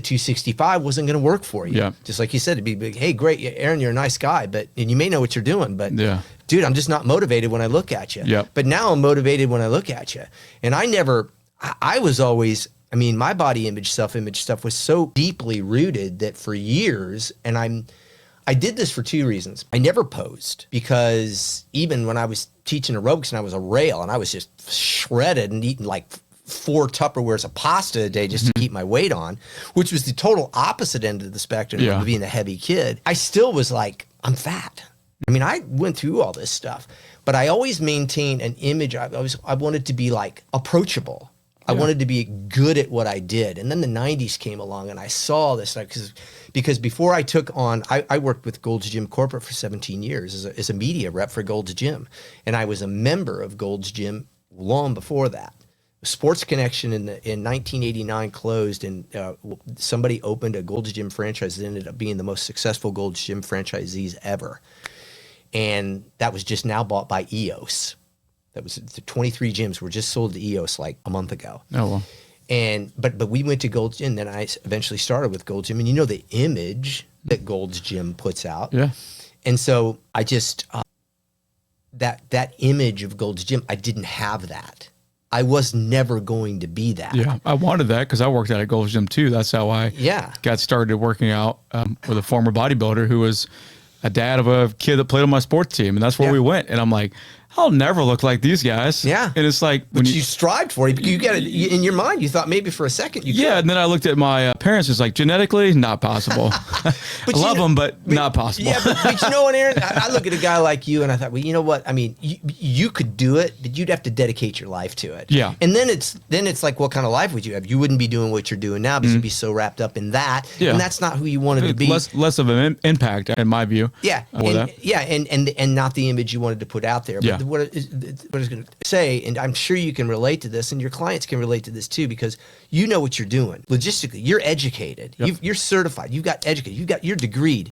265 wasn't going to work for you. Yeah. Just like you said, it'd be big, hey, great, Aaron, you're a nice guy, and you may know what you're doing, but yeah. dude, I'm just not motivated when I look at you. Yep. But now I'm motivated when I look at you. And I was always, I mean, my body image, self-image stuff was so deeply rooted that for years, and I did this for two reasons. I never posed, because even when I was teaching aerobics and I was a rail and I was just shredded and eating like 4 Tupperwares of pasta a day just to keep my weight on, which was the total opposite end of the spectrum of being a heavy kid, I still was like, I'm fat. I mean, I went through all this stuff, but I always maintained an image. I wanted to be like approachable. I wanted to be good at what I did. And then the 90s came along and I saw this, because before I took on, I worked with Gold's Gym Corporate for 17 years as a media rep for Gold's Gym. And I was a member of Gold's Gym long before that. Sports Connection in 1989 closed, and somebody opened a Gold's Gym franchise that ended up being the most successful Gold's Gym franchisees ever. And that was just now bought by EOS. That was the 23 gyms were just sold to EOS like a month ago. Oh, well. And but we went to Gold's Gym. Then I eventually started with Gold's Gym, and you know the image that Gold's Gym puts out. Yeah. And so I just that image of Gold's Gym, I didn't have that. I was never going to be that. Yeah, I wanted that because I worked at a Gold's Gym too. That's how I got started working out with a former bodybuilder who was a dad of a kid that played on my sports team, and that's where we went. And I'm like, I'll never look like these guys. Yeah. And it's like, when you strived for it, you got it in your mind. You thought maybe for a second you could. And then I looked at my parents. It's like, genetically, not possible. I love them, but not possible. Yeah, but you know what, Aaron? I look at a guy like you and I thought, well, you know what? I mean, you could do it, but you'd have to dedicate your life to it. Yeah. And then it's like, what kind of life would you have? You wouldn't be doing what you're doing now because you'd be so wrapped up in that. Yeah. And that's not who you wanted to be. Less of an impact, in my view. Yeah. And not the image you wanted to put out there. But what I was going to say, and I'm sure you can relate to this, and your clients can relate to this too, because you know what you're doing. Logistically, you're educated. You're certified. You've got educated. You're degreed.